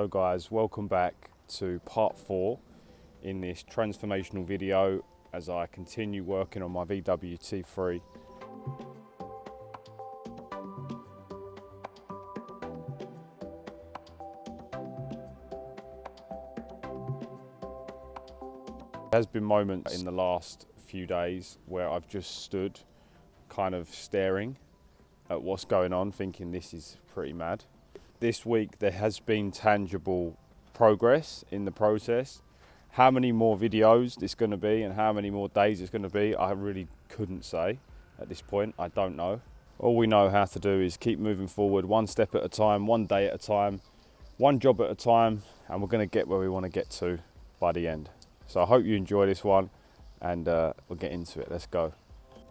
So guys, welcome back to part 4 in this transformational video as I continue working on my VW T3. There has been moments in the last few days where I've just stood kind of staring at what's going on, thinking this is pretty mad. This week there has been tangible progress in the process. How many more videos it's going to be and how many more days it's going to be, I really couldn't say at this point. I don't know. All we know how to do is keep moving forward, one step at a time, one day at a time, one job at a time, and we're going to get where we want to get to by the end. So I hope you enjoy this one, and we'll get into it. Let's go.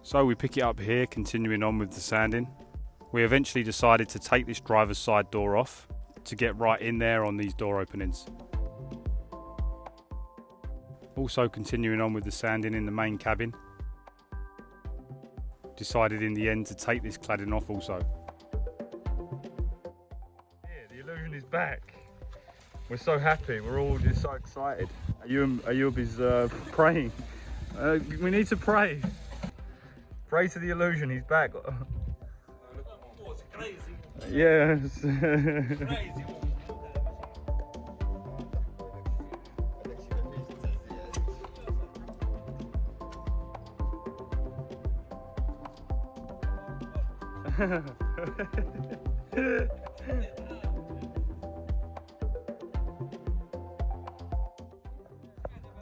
So we pick it up here, continuing on with the sanding. We eventually decided to take this driver's side door off to get right in there on these door openings. Also continuing on with the sanding in the main cabin. Decided in the end to take this cladding off also. Yeah, the illusion is back. We're so happy, we're all just so excited. Ayoub is praying. We need to pray. Pray to the illusion, he's back. Yes.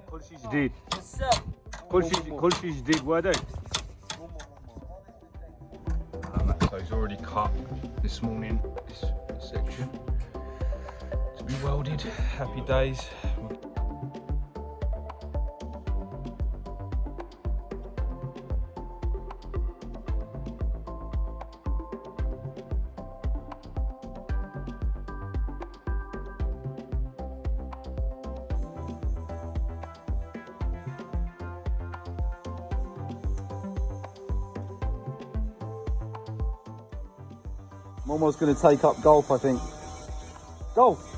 كل شيء جديد. كل شيء جديد وادي. So he's already cut this morning, this section to be welded. Happy days. Momo's going to take up golf, I think. Golf!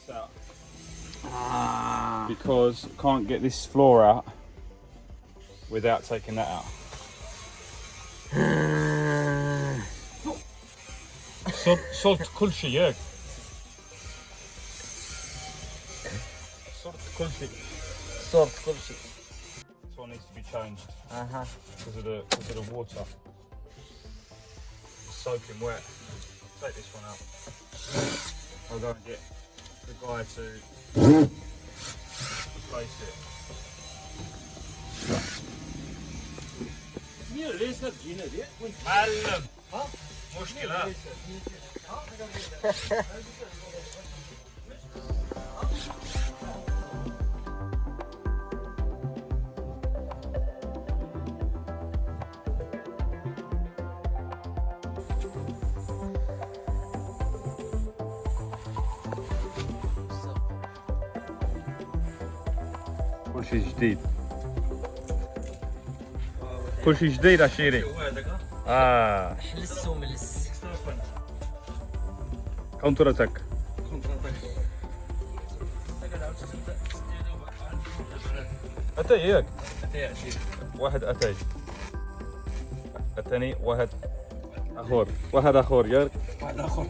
Out. Because can't get this floor out without taking that out. صرت كل شيء ياك. صرت كل شيء. This one needs to be changed. Because of the water. It's soaking wet. Take this one out. I'll go and get the guy to replace it. معلم مشكلة. كل شيء جديد. كل شيء جديد عشيري. حلس وملس. كونتر اتاك. اتاي ياك. اتاي عشيري. واحد اتاي. الثاني واحد اخر. واحد اخر ياك. واحد اخر.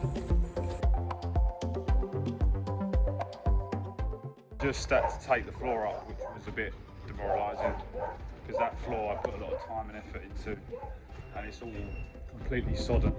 Just had to take the floor up, which was a bit demoralising. because that floor I put a lot of time and effort into, and it's all completely sodden.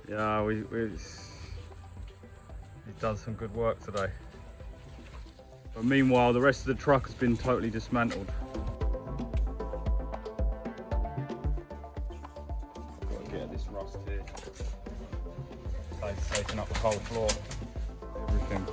Yeah, we've done some good work today. But meanwhile, the rest of the truck has been totally dismantled. I've got to get at this rust here. It's taking up the whole floor, everything.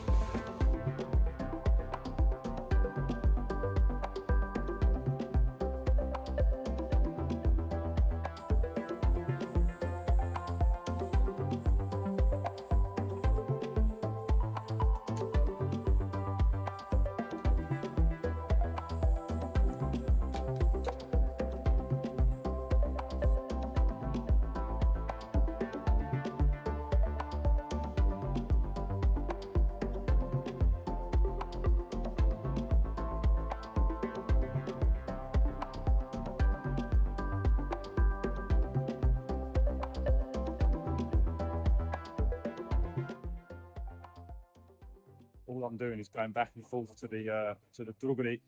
All I'm doing is going back and forth to the druggery to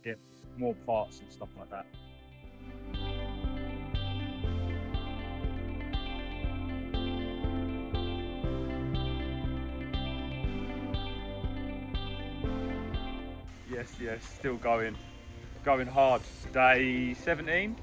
get more parts and stuff like that. Yes, still going hard. Day 17.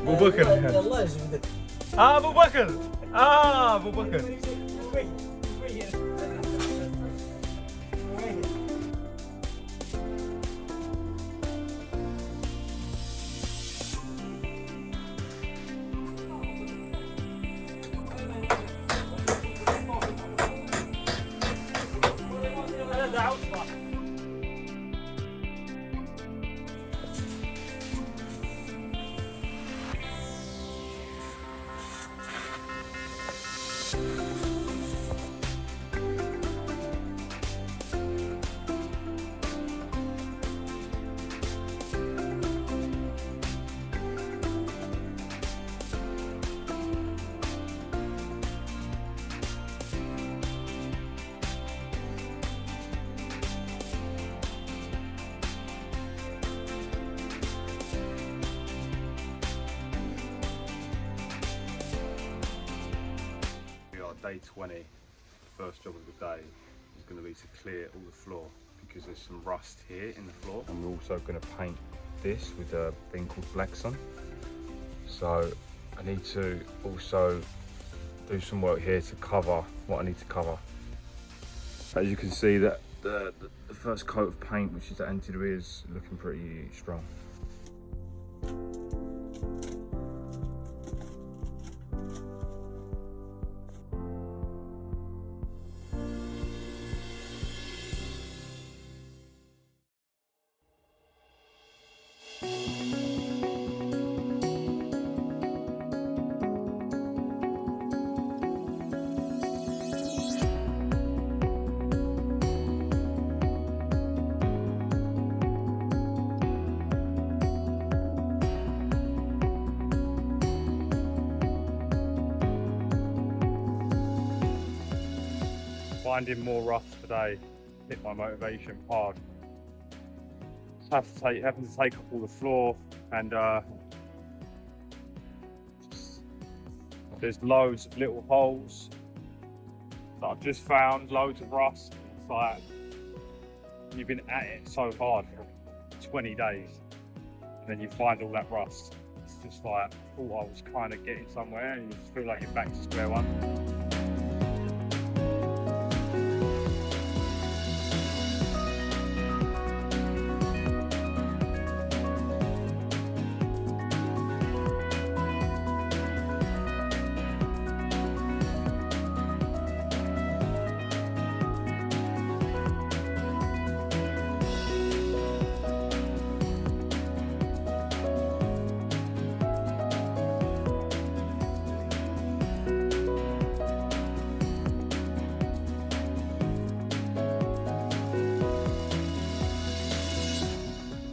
ابو بكر الله يجبدك ابو بكر ابو بكر Day 20, first job of the day is going to be to clear all the floor because there's some rust here in the floor, and we're also going to paint this with a thing called Blackson. So I need to also do some work here to cover what I need to cover. As you can see, that the first coat of paint, which is the anti-debris, is looking pretty strong. Finding more rust today hit my motivation hard. Having to take up all the floor and There's loads of little holes that I've just found, loads of rust. It's like you've been at it so hard for 20 days and then you find all that rust. It's just like, oh, I was kind of getting somewhere, and you just feel like you're back to square one.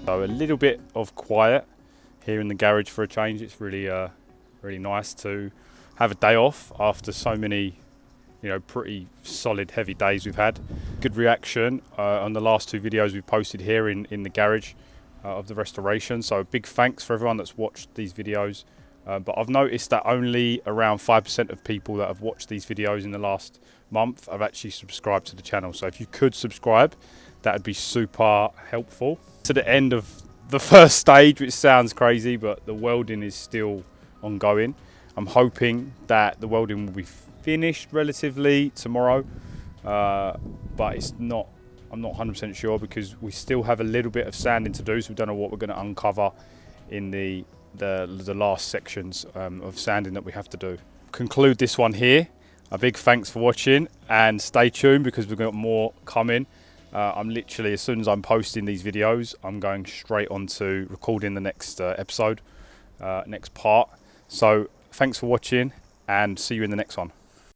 So a little bit of quiet here in the garage for a change. It's really, really nice to have a day off after so many, pretty solid, heavy days we've had. Good reaction on the last 2 videos we've posted here in the garage of the restoration. So big thanks for everyone that's watched these videos. But I've noticed that only around 5% of people that have watched these videos in the last month have actually subscribed to the channel. So if you could subscribe, that would be super helpful. To the end of the first stage, which sounds crazy, but the welding is still ongoing. I'm hoping that the welding will be finished relatively tomorrow, but it's not. I'm not 100% sure because we still have a little bit of sanding to do, so we don't know what we're going to uncover in the last sections of sanding that we have to do. Conclude this one here. A big thanks for watching, and stay tuned because we've got more coming. I'm literally, as soon as I'm posting these videos, I'm going straight on to recording the next episode, next part. So thanks for watching, and see you in the next one.